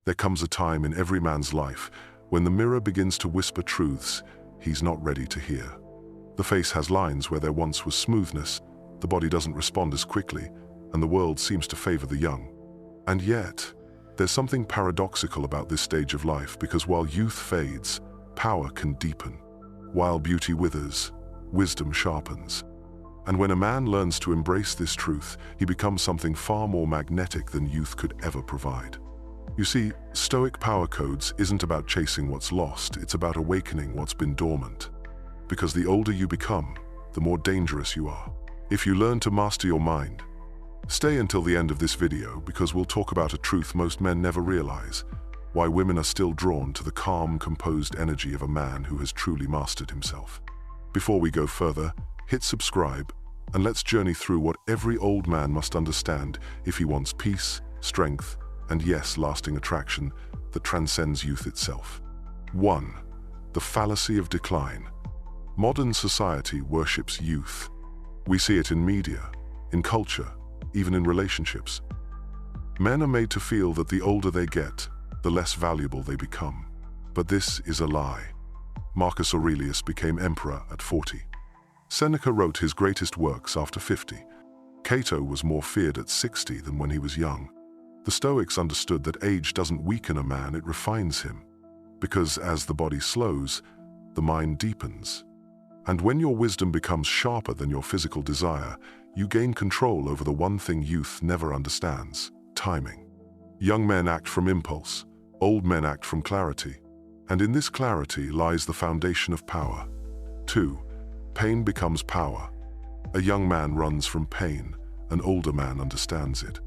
There comes a time in every man's life when the mirror begins to whisper truths he's not ready to hear. The face has lines where there once was smoothness, the body doesn't respond as quickly, and the world seems to favor the young. And yet, there's something paradoxical about this stage of life, because while youth fades, power can deepen. While beauty withers, wisdom sharpens. And when a man learns to embrace this truth, he becomes something far more magnetic than youth could ever provide. You see, Stoic Power Codes isn't about chasing what's lost, it's about awakening what's been dormant. Because the older you become, the more dangerous you are. If you learn to master your mind, stay until the end of this video, because we'll talk about a truth most men never realize: why women are still drawn to the calm, composed energy of a man who has truly mastered himself. Before we go further, hit subscribe, and let's journey through what every old man must understand if he wants peace, strength, and yes, lasting attraction that transcends youth itself. 1. The fallacy of decline. Modern society worships youth. We see it in media, in culture, even in relationships. Men are made to feel that the older they get, the less valuable they become. But this is a lie. Marcus Aurelius became emperor at 40. Seneca wrote his greatest works after 50. Cato was more feared at 60 than when he was young. The Stoics understood that age doesn't weaken a man, it refines him. Because as the body slows, the mind deepens. And when your wisdom becomes sharper than your physical desire, you gain control over the one thing youth never understands: timing. Young men act from impulse, old men act from clarity. And in this clarity lies the foundation of power. 2. Pain becomes power. A young man runs from pain, an older man understands it.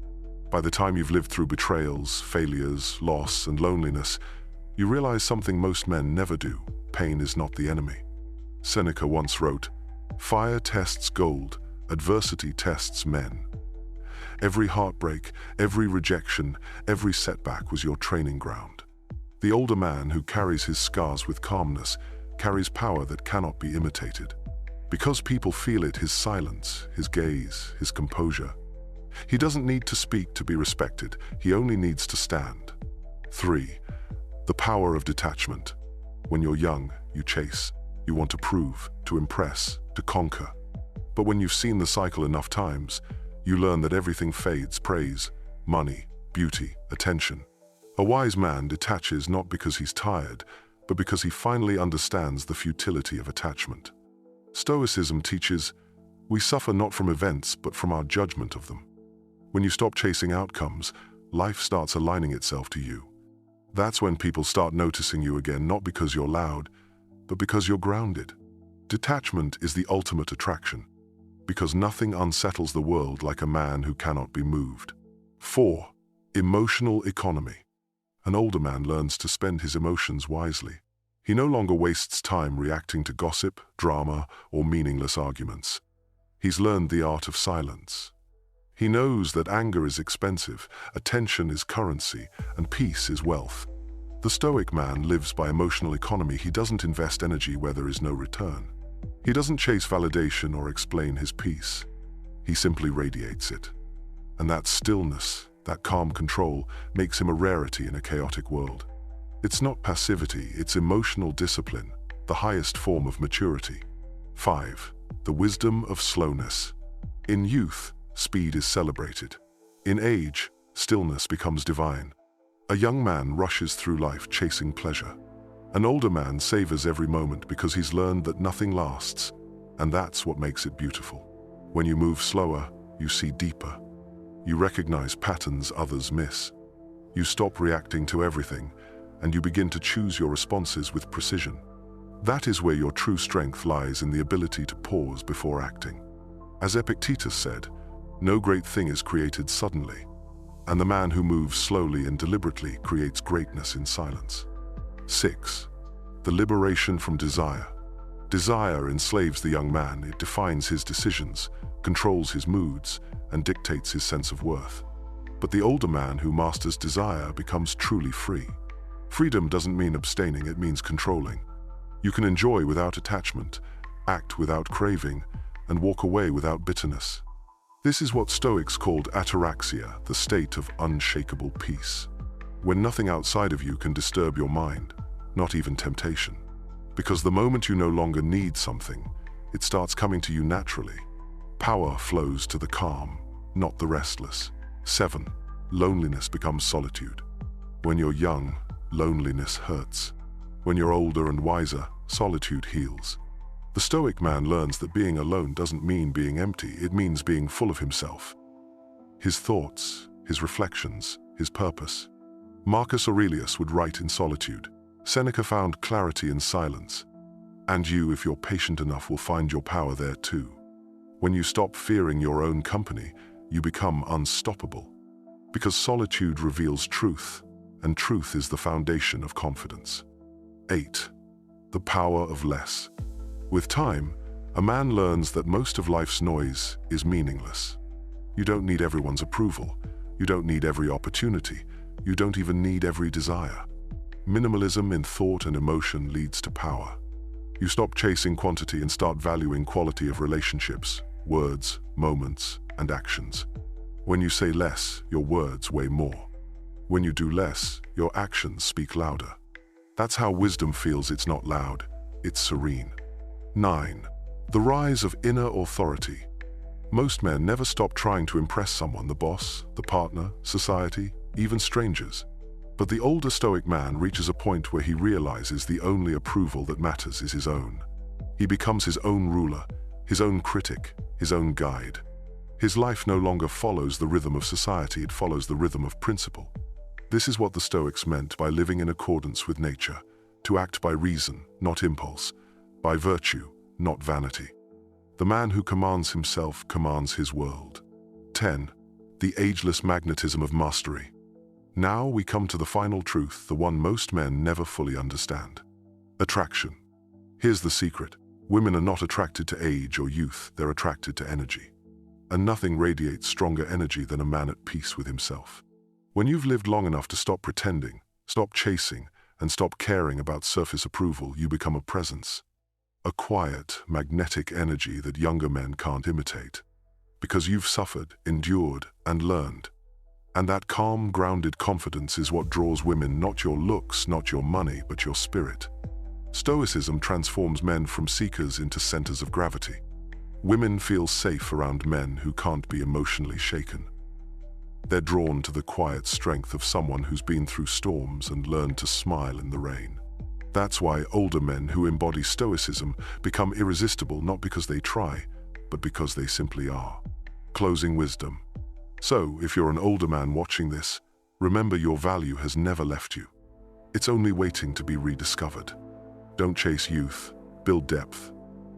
By the time you've lived through betrayals, failures, loss, and loneliness, you realize something most men never do: pain is not the enemy. Seneca once wrote, "Fire tests gold, adversity tests men." Every heartbreak, every rejection, every setback was your training ground. The older man who carries his scars with calmness carries power that cannot be imitated. Because people feel it: his silence, his gaze, his composure. He doesn't need to speak to be respected, he only needs to stand. 3. The power of detachment. When you're young, you chase. You want to prove, to impress, to conquer. But when you've seen the cycle enough times, you learn that everything fades: praise, money, beauty, attention. A wise man detaches not because he's tired, but because he finally understands the futility of attachment. Stoicism teaches, we suffer not from events, but from our judgment of them. When you stop chasing outcomes, life starts aligning itself to you. That's when people start noticing you again, not because you're loud, but because you're grounded. Detachment is the ultimate attraction, because nothing unsettles the world like a man who cannot be moved. 4. Emotional economy. An older man learns to spend his emotions wisely. He no longer wastes time reacting to gossip, drama, or meaningless arguments. He's learned the art of silence. He knows that anger is expensive, attention is currency, and peace is wealth. The Stoic man lives by emotional economy. He doesn't invest energy where there is no return. He doesn't chase validation or explain his peace. He simply radiates it. And that stillness, that calm control, makes him a rarity in a chaotic world. It's not passivity, it's emotional discipline, the highest form of maturity. 5. The wisdom of slowness. In youth, speed is celebrated. In age, stillness becomes divine. A young man rushes through life chasing pleasure. An older man savors every moment because he's learned that nothing lasts, and that's what makes it beautiful. When you move slower, you see deeper. You recognize patterns others miss. You stop reacting to everything, and you begin to choose your responses with precision. That is where your true strength lies, in the ability to pause before acting. As Epictetus said, no great thing is created suddenly, and the man who moves slowly and deliberately creates greatness in silence. 6. The liberation from desire. Desire enslaves the young man. It defines his decisions, controls his moods, and dictates his sense of worth. But the older man who masters desire becomes truly free. Freedom doesn't mean abstaining, it means controlling. You can enjoy without attachment, act without craving, and walk away without bitterness. This is what Stoics called ataraxia, the state of unshakable peace. when nothing outside of you can disturb your mind, not even temptation. Because the moment you no longer need something, it starts coming to you naturally. Power flows to the calm, not the restless. 7. Loneliness becomes solitude. When you're young, loneliness hurts. When you're older and wiser, solitude heals. The Stoic man learns that being alone doesn't mean being empty, it means being full of himself. His thoughts, his reflections, his purpose. Marcus Aurelius would write in solitude. Seneca found clarity in silence. And you, if you're patient enough, will find your power there too. When you stop fearing your own company, you become unstoppable. Because solitude reveals truth, and truth is the foundation of confidence. 8. The power of less. With time, a man learns that most of life's noise is meaningless. You don't need everyone's approval. You don't need every opportunity. You don't even need every desire. Minimalism in thought and emotion leads to power. You stop chasing quantity and start valuing quality of relationships, words, moments, and actions. When you say less, your words weigh more. When you do less, your actions speak louder. That's how wisdom feels. It's not loud, it's serene. 9. The rise of inner authority. Most men never stop trying to impress someone, the boss, the partner, society, even strangers. But the older Stoic man reaches a point where he realizes the only approval that matters is his own. He becomes his own ruler, his own critic, his own guide. His life no longer follows the rhythm of society, it follows the rhythm of principle. This is what the Stoics meant by living in accordance with nature, to act by reason, not impulse, by virtue, not vanity. The man who commands himself commands his world. 10. The ageless magnetism of mastery. Now we come to the final truth, the one most men never fully understand. Attraction. Here's the secret. Women are not attracted to age or youth, they're attracted to energy. And nothing radiates stronger energy than a man at peace with himself. When you've lived long enough to stop pretending, stop chasing, and stop caring about surface approval, you become a presence. A quiet, magnetic energy that younger men can't imitate. Because you've suffered, endured, and learned. And that calm, grounded confidence is what draws women, not your looks, not your money, but your spirit. Stoicism transforms men from seekers into centers of gravity. Women feel safe around men who can't be emotionally shaken. They're drawn to the quiet strength of someone who's been through storms and learned to smile in the rain. That's why older men who embody Stoicism become irresistible, not because they try, but because they simply are. Closing wisdom. So, if you're an older man watching this, remember your value has never left you. It's only waiting to be rediscovered. Don't chase youth, build depth.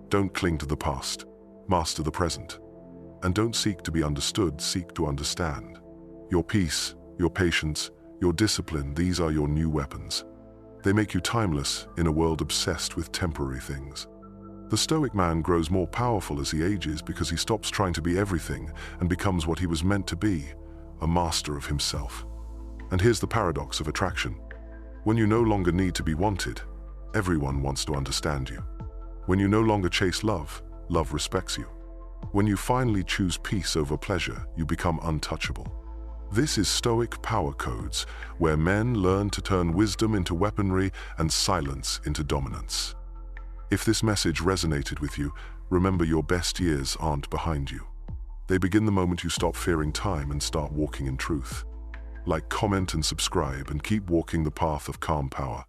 Don't cling to the past, master the present. And don't seek to be understood, seek to understand. Your peace, your patience, your discipline, these are your new weapons. They make you timeless in a world obsessed with temporary things. The Stoic man grows more powerful as he ages because he stops trying to be everything and becomes what he was meant to be, a master of himself. And here's the paradox of attraction. When you no longer need to be wanted, everyone wants to understand you. When you no longer chase love, love respects you. When you finally choose peace over pleasure, you become untouchable. This is Stoic Power Codes, where men learn to turn wisdom into weaponry and silence into dominance. If this message resonated with you, remember your best years aren't behind you. They begin the moment you stop fearing time and start walking in truth. Like, comment, and subscribe, and keep walking the path of calm power.